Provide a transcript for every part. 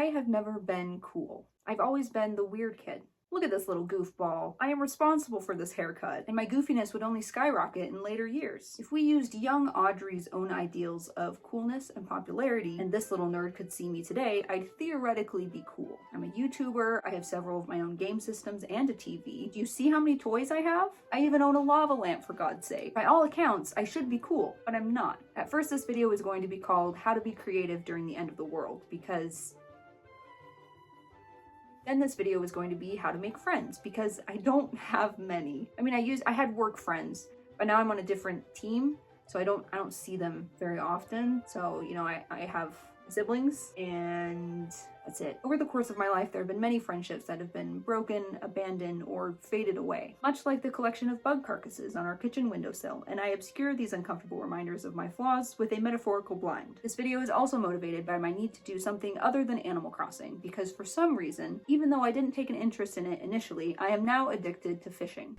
I have never been cool. I've always been the weird kid. Look at this little goofball. I am responsible for this haircut, and my goofiness would only skyrocket in later years. If we used young Audrey's own ideals of coolness and popularity, and this little nerd could see me today, I'd theoretically be cool. I'm a YouTuber, I have several of my own game systems and a TV. Do you see how many toys I have? I even own a lava lamp, for God's sake. By all accounts, I should be cool, but I'm not. At first, this video is going to be called How to Be Creative During the End of the World, because then this video is going to be how to make friends, because I don't have many. I mean, I had work friends, but now I'm on a different team, so I don't see them very often. So, you know, I have siblings, and that's it. Over the course of my life, there have been many friendships that have been broken, abandoned, or faded away, much like the collection of bug carcasses on our kitchen windowsill, and I obscure these uncomfortable reminders of my flaws with a metaphorical blind. This video is also motivated by my need to do something other than Animal Crossing, because for some reason, even though I didn't take an interest in it initially, I am now addicted to fishing.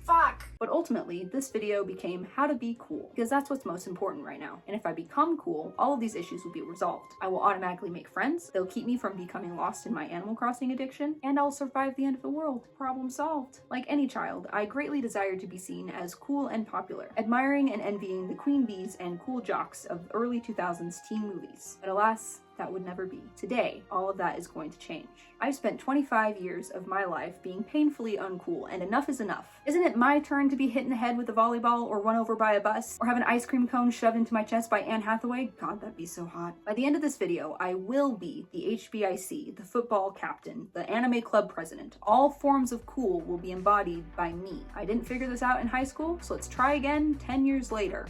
Fuck! But ultimately, this video became how to be cool, because that's what's most important right now. And if I become cool, all of these issues will be resolved. I will automatically make friends, they'll keep me from becoming lost in my Animal Crossing addiction, and I'll survive the end of the world. Problem solved. Like any child, I greatly desired to be seen as cool and popular, admiring and envying the queen bees and cool jocks of early 2000s teen movies. But alas, that would never be. Today, all of that is going to change. I've spent 25 years of my life being painfully uncool, and enough is enough. Isn't it my turn to be hit in the head with a volleyball, or run over by a bus, or have an ice cream cone shoved into my chest by Anne Hathaway? God, that'd be so hot. By the end of this video, I will be the HBIC, the football captain, the anime club president. All forms of cool will be embodied by me. I didn't figure this out in high school, so let's try again 10 years later.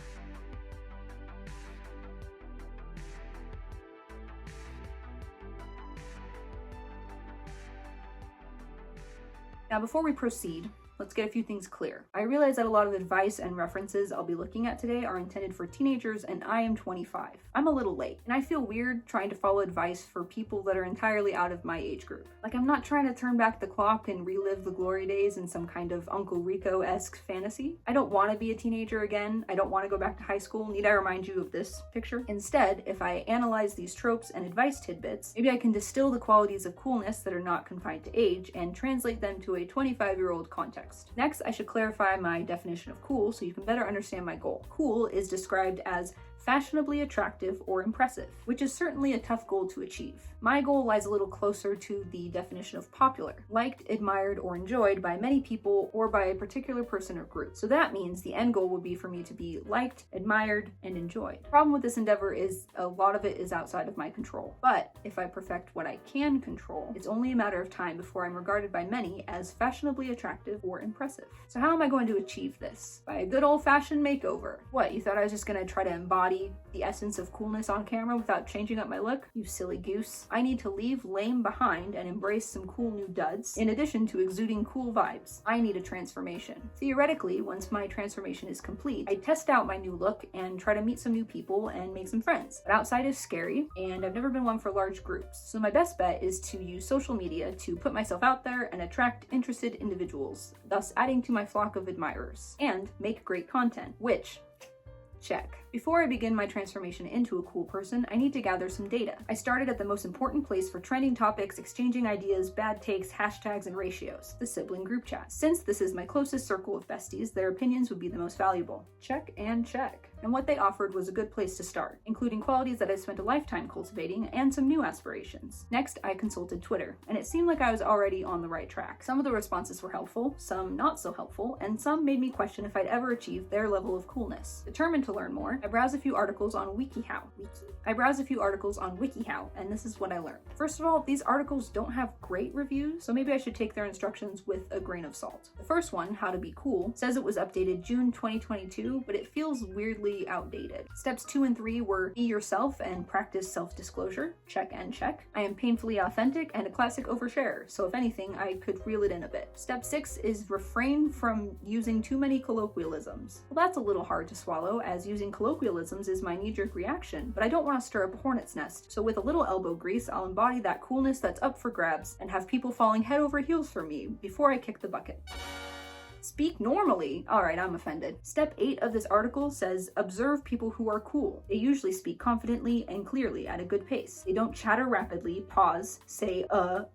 Now, before we proceed, let's get a few things clear. I realize that a lot of advice and references I'll be looking at today are intended for teenagers, and I am 25. I'm a little late, and I feel weird trying to follow advice for people that are entirely out of my age group. Like, I'm not trying to turn back the clock and relive the glory days in some kind of Uncle Rico-esque fantasy. I don't want to be a teenager again. I don't want to go back to high school. Need I remind you of this picture? Instead, if I analyze these tropes and advice tidbits, maybe I can distill the qualities of coolness that are not confined to age and translate them to a 25-year-old context. Next, I should clarify my definition of cool so you can better understand my goal. Cool is described as fashionably attractive or impressive, which is certainly a tough goal to achieve. My goal lies a little closer to the definition of popular, liked, admired, or enjoyed by many people or by a particular person or group. So that means the end goal would be for me to be liked, admired, and enjoyed. The problem with this endeavor is a lot of it is outside of my control. But if I perfect what I can control, it's only a matter of time before I'm regarded by many as fashionably attractive or impressive. So how am I going to achieve this? By a good old-fashioned makeover. What, you thought I was just gonna try to embody the essence of coolness on camera without changing up my look? You silly goose. I need to leave lame behind and embrace some cool new duds, in addition to exuding cool vibes. I need a transformation. Theoretically, once my transformation is complete, I test out my new look and try to meet some new people and make some friends. But outside is scary, and I've never been one for large groups, so my best bet is to use social media to put myself out there and attract interested individuals, thus adding to my flock of admirers, and make great content, which, check. Before I begin my transformation into a cool person, I need to gather some data. I started at the most important place for trending topics, exchanging ideas, bad takes, hashtags, and ratios, the sibling group chat. Since this is my closest circle of besties, their opinions would be the most valuable. Check and check. And what they offered was a good place to start, including qualities that I spent a lifetime cultivating and some new aspirations. Next, I consulted Twitter, and it seemed like I was already on the right track. Some of the responses were helpful, some not so helpful, and some made me question if I'd ever achieve their level of coolness. Determined to learn more, I browsed a few articles on WikiHow. And this is what I learned. First of all, these articles don't have great reviews, so maybe I should take their instructions with a grain of salt. The first one, How to Be Cool, says it was updated June 2022, but it feels weirdly outdated. Steps 2 and 3 were be yourself and practice self-disclosure. Check and check. I am painfully authentic and a classic oversharer, so if anything, I could reel it in a bit. Step 6 is refrain from using too many colloquialisms. Well, that's a little hard to swallow, as using colloquialisms is my knee-jerk reaction, but I don't want to stir up a hornet's nest, so with a little elbow grease, I'll embody that coolness that's up for grabs and have people falling head over heels for me before I kick the bucket. Speak normally. All right, I'm offended. Step 8 of this article says, observe people who are cool. They usually speak confidently and clearly at a good pace. They don't chatter rapidly, pause, say or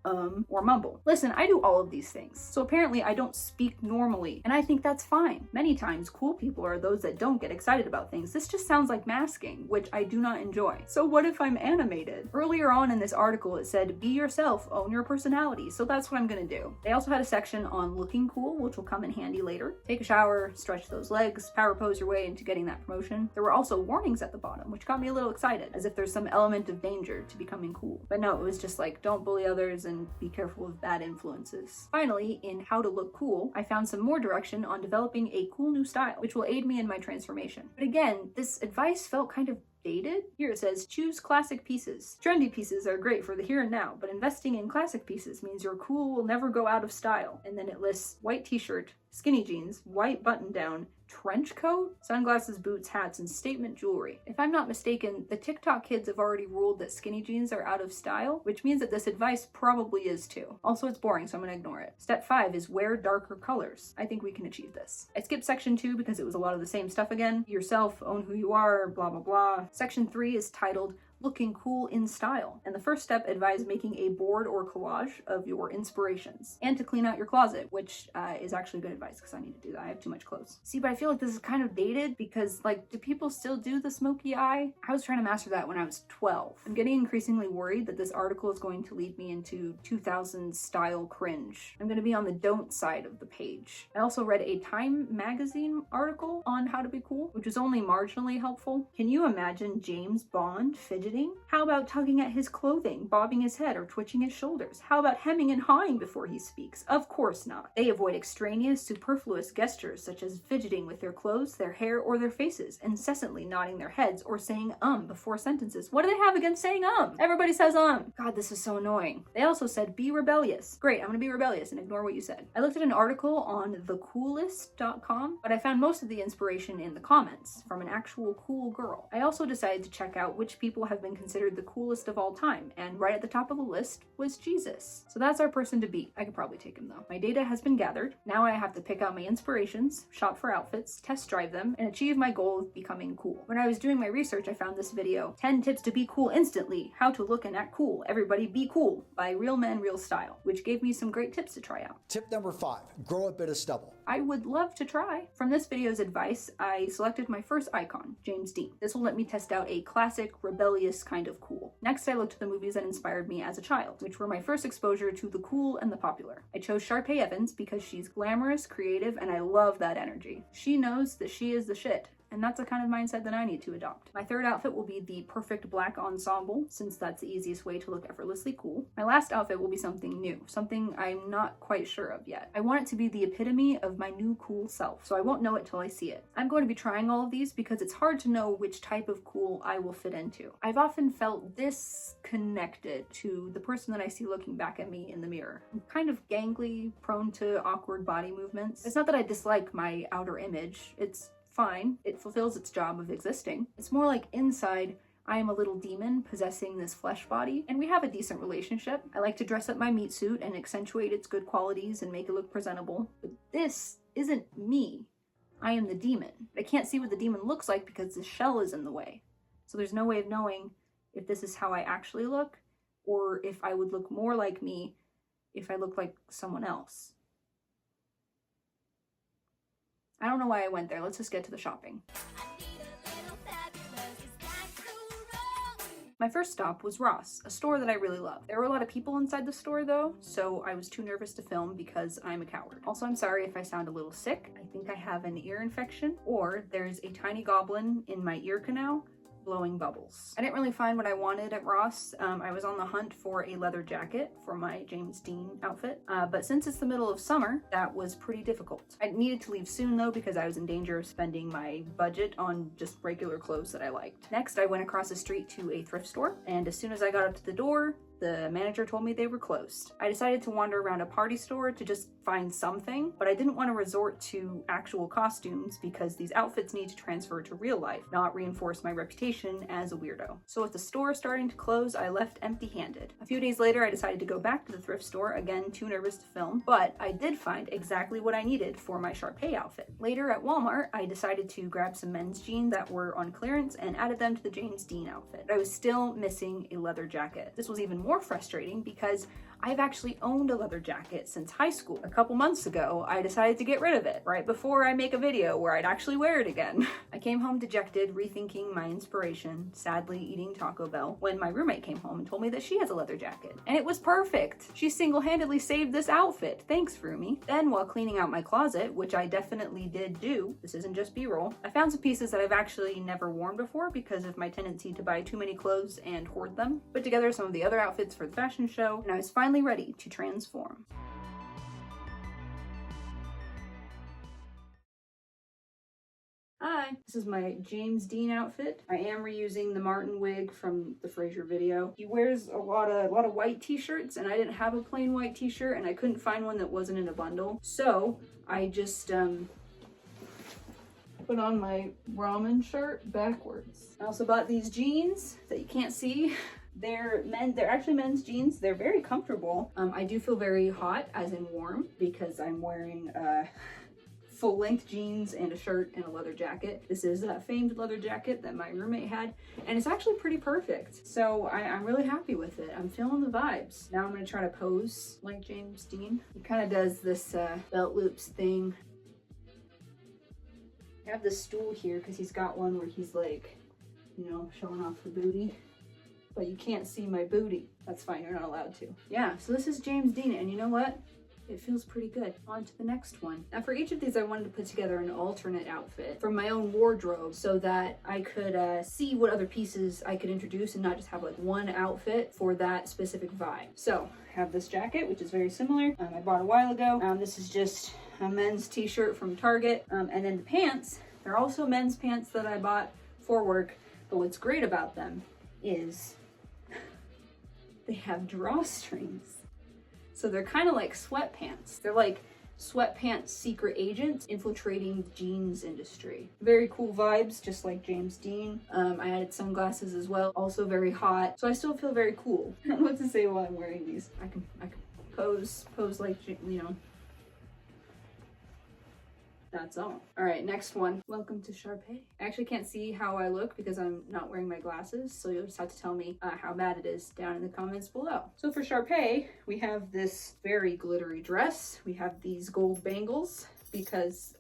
mumble. Listen, I do all of these things. So apparently I don't speak normally, and I think that's fine. Many times, cool people are those that don't get excited about things. This just sounds like masking, which I do not enjoy. So what if I'm animated? Earlier on in this article, it said, be yourself, own your personality. So that's what I'm gonna do. They also had a section on looking cool, which will come in handy later. Take a shower, stretch those legs, power pose your way into getting that promotion. There were also warnings at the bottom, which got me a little excited, as if there's some element of danger to becoming cool. But no, it was just like, don't bully others and be careful of bad influences. Finally, in how to look cool, I found some more direction on developing a cool new style, which will aid me in my transformation. But again, this advice felt kind of dated. Here it says, choose classic pieces. Trendy pieces are great for the here and now, but investing in classic pieces means your cool will never go out of style. And then it lists white t-shirt, skinny jeans, white button-down, trench coat, sunglasses, boots, hats, and statement jewelry. If I'm not mistaken, the TikTok kids have already ruled that skinny jeans are out of style, which means that this advice probably is too. Also, it's boring, so I'm gonna ignore it. Step 5 is wear darker colors. I think we can achieve this. I skipped section 2 because it was a lot of the same stuff again. Be yourself, own who you are, blah, blah, blah. Section 3 is titled looking cool in style. And the first step advised making a board or collage of your inspirations and to clean out your closet, which is actually good advice because I need to do that. I have too much clothes. See, but I feel like this is kind of dated because, like, do people still do the smoky eye? I was trying to master that when I was 12. I'm getting increasingly worried that this article is going to lead me into 2000s style cringe. I'm going to be on the don't side of the page. I also read a Time magazine article on how to be cool, which was only marginally helpful. Can you imagine James Bond fidgeting? How about tugging at his clothing, bobbing his head, or twitching his shoulders? How about hemming and hawing before he speaks? Of course not. They avoid extraneous, superfluous gestures such as fidgeting with their clothes, their hair, or their faces, incessantly nodding their heads or saying before sentences. What do they have against saying Everybody says God, this is so annoying. They also said be rebellious. Great, I'm gonna be rebellious and ignore what you said. I looked at an article on thecoolest.com, but I found most of the inspiration in the comments from an actual cool girl. I also decided to check out which people have been considered the coolest of all time, and right at the top of the list was Jesus. So that's our person to beat. I could probably take him though. My data has been gathered. Now I have to pick out my inspirations, shop for outfits, test drive them, and achieve my goal of becoming cool. When I was doing my research, I found this video, 10 tips to be cool instantly, how to look and act cool, everybody be cool, by Real Men Real Style, which gave me some great tips to try out. Tip number 5, grow a bit of stubble. I would love to try. From this video's advice, I selected my first icon, James Dean. This will let me test out a classic, rebellious kind of cool. Next, I looked at the movies that inspired me as a child, which were my first exposure to the cool and the popular. I chose Sharpay Evans because she's glamorous, creative, and I love that energy. She knows that she is the shit. And that's the kind of mindset that I need to adopt. My third outfit will be the perfect black ensemble, since that's the easiest way to look effortlessly cool. My last outfit will be something new, something I'm not quite sure of yet. I want it to be the epitome of my new cool self, so I won't know it till I see it. I'm going to be trying all of these because it's hard to know which type of cool I will fit into. I've often felt disconnected to the person that I see looking back at me in the mirror. I'm kind of gangly, prone to awkward body movements. It's not that I dislike my outer image, it's fine. It fulfills its job of existing. It's more like inside, I am a little demon possessing this flesh body, and we have a decent relationship. I like to dress up my meat suit and accentuate its good qualities and make it look presentable. But this isn't me. I am the demon. I can't see what the demon looks like because the shell is in the way. So there's no way of knowing if this is how I actually look, or if I would look more like me if I look like someone else. I don't know why I went there. Let's just get to the shopping. My first stop was Ross, a store that I really love. There were a lot of people inside the store though, so I was too nervous to film because I'm a coward. Also, I'm sorry if I sound a little sick. I think I have an ear infection, or there's a tiny goblin in my ear canal blowing bubbles. I didn't really find what I wanted at Ross. I was on the hunt for a leather jacket for my James Dean outfit, but since it's the middle of summer, that was pretty difficult. I needed to leave soon though because I was in danger of spending my budget on just regular clothes that I liked. Next, I went across the street to a thrift store, and as soon as I got up to the door, the manager told me they were closed. I decided to wander around a party store to just find something, but I didn't want to resort to actual costumes because these outfits need to transfer to real life, not reinforce my reputation as a weirdo. So with the store starting to close, I left empty-handed. A few days later, I decided to go back to the thrift store, again, too nervous to film, but I did find exactly what I needed for my Sharpay outfit. Later at Walmart, I decided to grab some men's jeans that were on clearance and added them to the James Dean outfit. I was still missing a leather jacket. This was even more frustrating because I've actually owned a leather jacket since high school. A couple months ago, I decided to get rid of it, right before I make a video where I'd actually wear it again. I came home dejected, rethinking my inspiration, sadly eating Taco Bell, when my roommate came home and told me that she has a leather jacket. And it was perfect! She single-handedly saved this outfit. Thanks, Rumi. Then, while cleaning out my closet, which I definitely did do, this isn't just B-roll, I found some pieces that I've actually never worn before because of my tendency to buy too many clothes and hoard them. Put together some of the other outfits for the fashion show, and I was finally ready to transform. Hi, this is my James Dean outfit. I am reusing the Martin wig from the Frasier video. He wears a lot of white t-shirts, and I didn't have a plain white t-shirt, and I couldn't find one that wasn't in a bundle. So I just put on my ramen shirt backwards. I also bought these jeans that you can't see. They're actually men's jeans. They're very comfortable. I do feel very hot, as in warm, because I'm wearing full-length jeans and a shirt and a leather jacket. This is a famed leather jacket that my roommate had, and it's actually pretty perfect. So I'm really happy with it. I'm feeling the vibes. Now I'm gonna try to pose like James Dean. He kind of does this belt loops thing. I have this stool here because he's got one where he's like, you know, showing off the booty. But you can't see my booty. That's fine, you're not allowed to. Yeah, so this is James Dean, and you know what? It feels pretty good. On to the next one. Now for each of these, I wanted to put together an alternate outfit from my own wardrobe so that I could see what other pieces I could introduce and not just have like one outfit for that specific vibe. So I have this jacket, which is very similar. I bought a while ago. This is just a men's t-shirt from Target. And then the pants, they're also men's pants that I bought for work. But what's great about them is they have drawstrings. So they're kind of like sweatpants. They're like sweatpants secret agents infiltrating the jeans industry. Very cool vibes, just like James Dean. I added sunglasses as well, also very hot. So I still feel very cool. I don't know what to say while I'm wearing these. I can pose like, you know. That's all. All right, next one. Welcome to Sharpay. I actually can't see how I look because I'm not wearing my glasses, so you'll just have to tell me how bad it is down in the comments below. So for Sharpay, we have this very glittery dress. We have these gold bangles because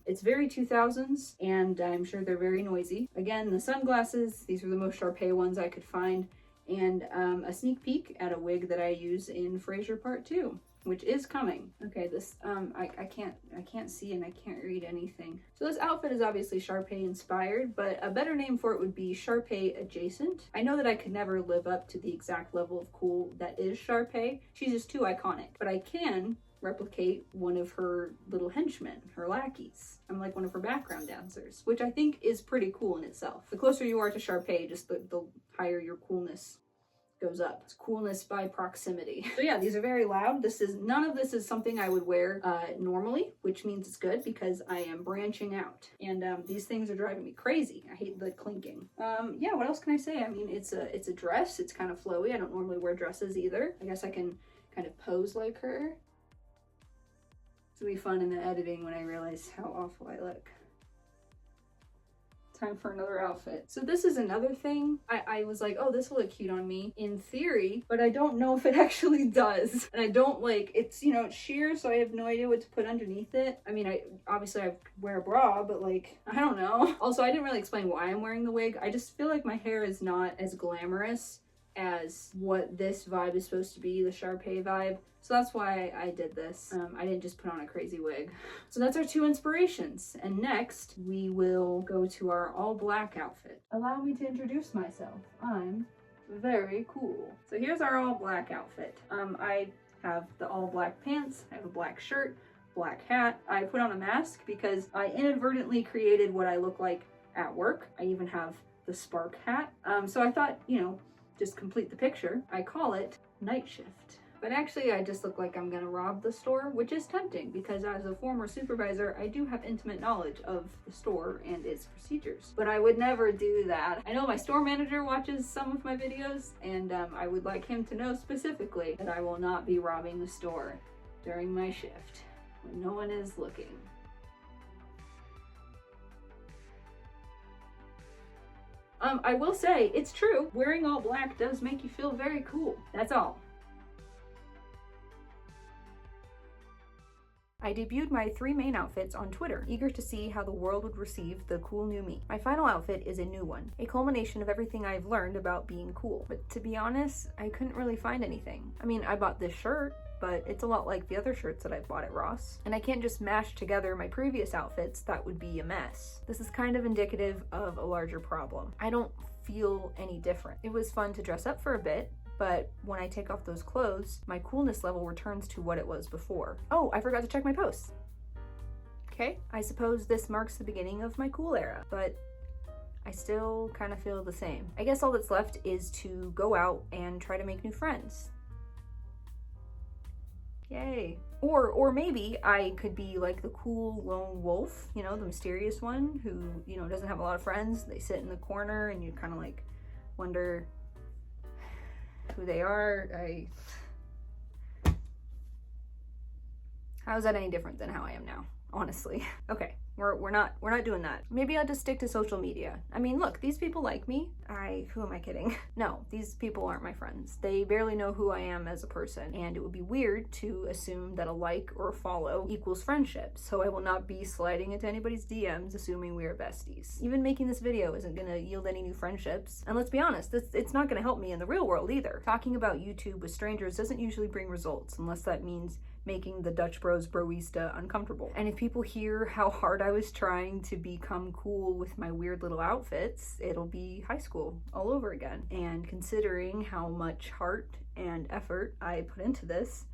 it's very 2000s, and I'm sure they're very noisy. Again, the sunglasses, these are the most Sharpay ones I could find, and a sneak peek at a wig that I use in Frasier Part 2. Which is coming. Okay, this, I can't see and I can't read anything. So this outfit is obviously Sharpay inspired, but a better name for it would be Sharpay adjacent. I know that I could never live up to the exact level of cool that is Sharpay. She's just too iconic, but I can replicate one of her little henchmen, her lackeys. I'm like one of her background dancers, which I think is pretty cool in itself. The closer you are to Sharpay, just the higher your coolness goes up. It's coolness by proximity. So yeah, these are very loud. None of this is something I would wear normally, which means it's good because I am branching out. And these things are driving me crazy. I hate the clinking. Yeah, what else can I say? I mean, it's a dress. It's kind of flowy. I don't normally wear dresses either. I guess I can kind of pose like her. It's gonna be fun in the editing when I realize how awful I look. Time for another outfit. So this is another thing. I was like, oh, this will look cute on me in theory, but I don't know if it actually does. And I don't like, it's, you know, it's sheer, so I have no idea what to put underneath it. I mean, obviously I wear a bra, but like, I don't know. Also, I didn't really explain why I'm wearing the wig. I just feel like my hair is not as glamorous as what this vibe is supposed to be, the Sharpay vibe. So that's why I did this. I didn't just put on a crazy wig. So that's our two inspirations. And next, we will go to our all black outfit. Allow me to introduce myself. I'm very cool. So here's our all black outfit. I have the all black pants, I have a black shirt, black hat. I put on a mask because I inadvertently created what I look like at work. I even have the Spark hat. So I thought, you know, just complete the picture. I call it Night Shift. But actually, I just look like I'm gonna rob the store, which is tempting because as a former supervisor, I do have intimate knowledge of the store and its procedures. But I would never do that. I know my store manager watches some of my videos, and I would like him to know specifically that I will not be robbing the store during my shift when no one is looking. I will say, it's true. Wearing all black does make you feel very cool. That's all. I debuted my 3 main outfits on Twitter, eager to see how the world would receive the cool new me. My final outfit is a new one, a culmination of everything I've learned about being cool. But to be honest, I couldn't really find anything. I mean, I bought this shirt, but it's a lot like the other shirts that I've bought at Ross. And I can't just mash together my previous outfits, that would be a mess. This is kind of indicative of a larger problem. I don't feel any different. It was fun to dress up for a bit, but when I take off those clothes, my coolness level returns to what it was before. Oh, I forgot to check my posts. Okay, I suppose this marks the beginning of my cool era, but I still kind of feel the same. I guess all that's left is to go out and try to make new friends. Yay. Or maybe I could be like the cool lone wolf, you know, the mysterious one who, you know, doesn't have a lot of friends. They sit in the corner and you kind of like wonder who they are. How is that any different than how I am now? Honestly. Okay, we're not doing that. Maybe I'll just stick to social media. I mean, look, these people like me. Who am I kidding? No, these people aren't my friends. They barely know who I am as a person, and it would be weird to assume that a like or a follow equals friendship, so I will not be sliding into anybody's DMs assuming we are besties. Even making this video isn't gonna yield any new friendships, and let's be honest, it's not gonna help me in the real world either. Talking about YouTube with strangers doesn't usually bring results, unless that means making the Dutch Bros Broista uncomfortable. And if people hear how hard I was trying to become cool with my weird little outfits, it'll be high school all over again. And considering how much heart and effort I put into this,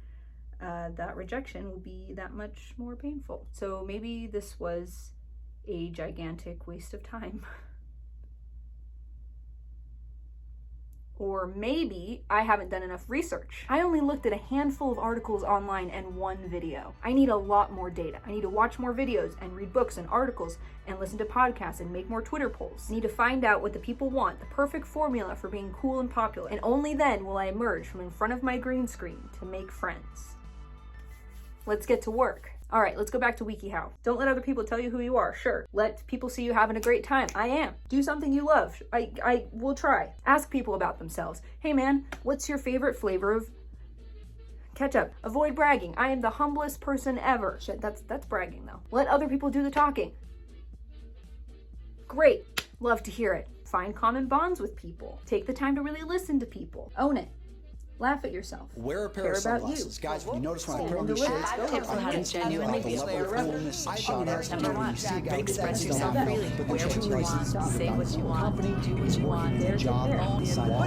that rejection will be that much more painful. So maybe this was a gigantic waste of time. Or maybe I haven't done enough research. I only looked at a handful of articles online and 1 video. I need a lot more data. I need to watch more videos and read books and articles and listen to podcasts and make more Twitter polls. I need to find out what the people want, the perfect formula for being cool and popular. And only then will I emerge from in front of my green screen to make friends. Let's get to work. All right, let's go back to WikiHow. Don't let other people tell you who you are, sure. Let people see you having a great time. I am. Do something you love. I will try. Ask people about themselves. Hey man, what's your favorite flavor of ketchup? Avoid bragging. I am the humblest person ever. Shit, that's bragging though. Let other people do the talking. Great. Love to hear it. Find common bonds with people. Take the time to really listen to people. Own it. Laugh at yourself. Wear a pair of sunglasses. Guys, if you notice when I put on these shades, Tips on how to genuinely be a player. Number 1, express yourself freely. Wear what you want, say what you want, do what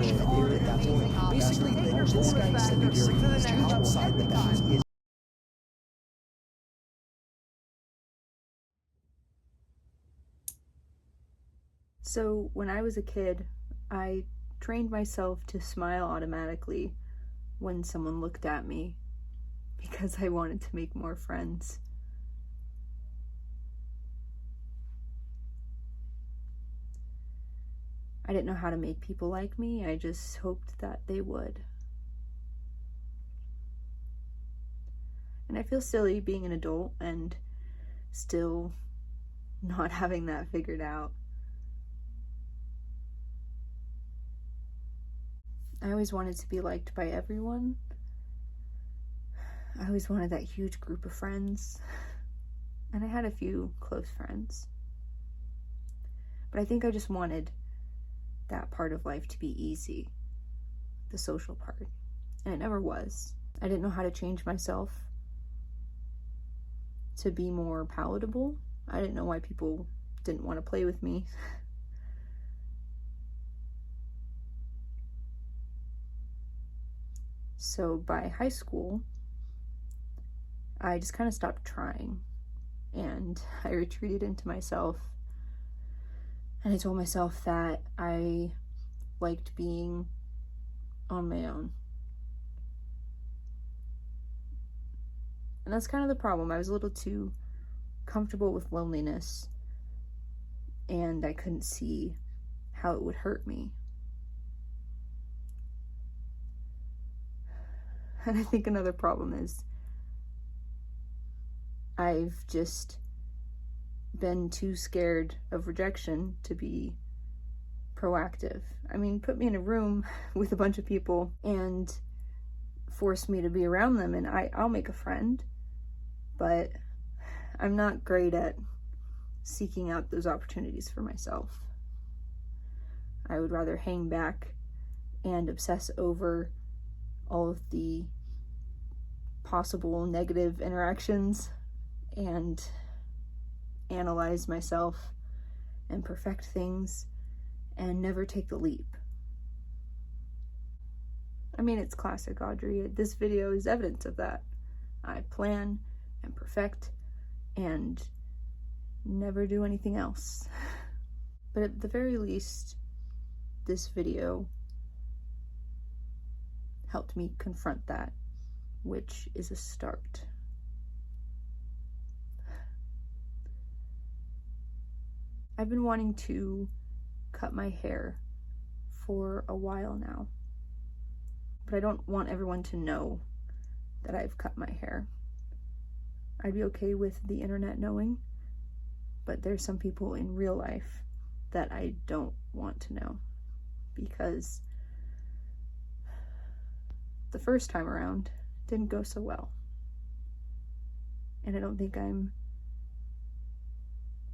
you want. Basically, this guy said that you're outside the bounds. So when I was a kid, I trained myself to smile automatically when someone looked at me because I wanted to make more friends. I didn't know how to make people like me. I just hoped that they would. And I feel silly being an adult and still not having that figured out. I always wanted to be liked by everyone. I always wanted that huge group of friends. And I had a few close friends. But I think I just wanted that part of life to be easy, the social part. And it never was. I didn't know how to change myself to be more palatable. I didn't know why people didn't want to play with me. So by high school, I just kind of stopped trying and I retreated into myself, and I told myself that I liked being on my own. And that's kind of the problem. I was a little too comfortable with loneliness, and I couldn't see how it would hurt me. And I think another problem is I've just been too scared of rejection to be proactive. I mean, put me in a room with a bunch of people and force me to be around them, and I'll make a friend, but I'm not great at seeking out those opportunities for myself. I would rather hang back and obsess over all of the possible negative interactions and analyze myself and perfect things and never take the leap. I mean, it's classic Audrey. This video is evidence of that. I plan and perfect and never do anything else. But at the very least, this video helped me confront that, which is a start. I've been wanting to cut my hair for a while now, but I don't want everyone to know that I've cut my hair. I'd be okay with the internet knowing, but there's some people in real life that I don't want to know, because the first time around didn't go so well. And I don't think I'm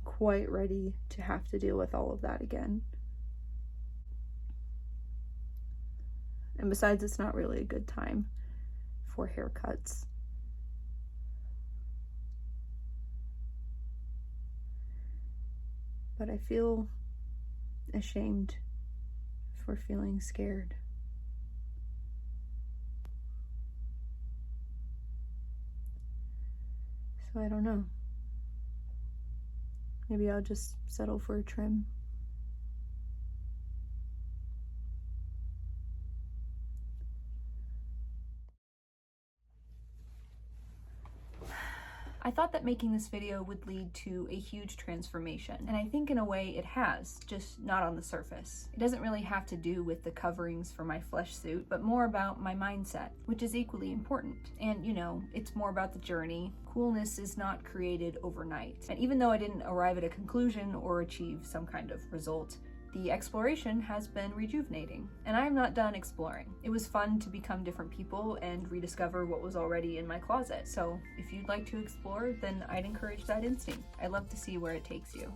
quite ready to have to deal with all of that again. And besides, it's not really a good time for haircuts. But I feel ashamed for feeling scared. So I don't know. Maybe I'll just settle for a trim. I thought that making this video would lead to a huge transformation, and I think in a way it has, just not on the surface. It doesn't really have to do with the coverings for my flesh suit, but more about my mindset, which is equally important. And you know, it's more about the journey. Coolness is not created overnight. And even though I didn't arrive at a conclusion or achieve some kind of result, the exploration has been rejuvenating, and I am not done exploring. It was fun to become different people and rediscover what was already in my closet. So if you'd like to explore, then I'd encourage that instinct. I'd love to see where it takes you.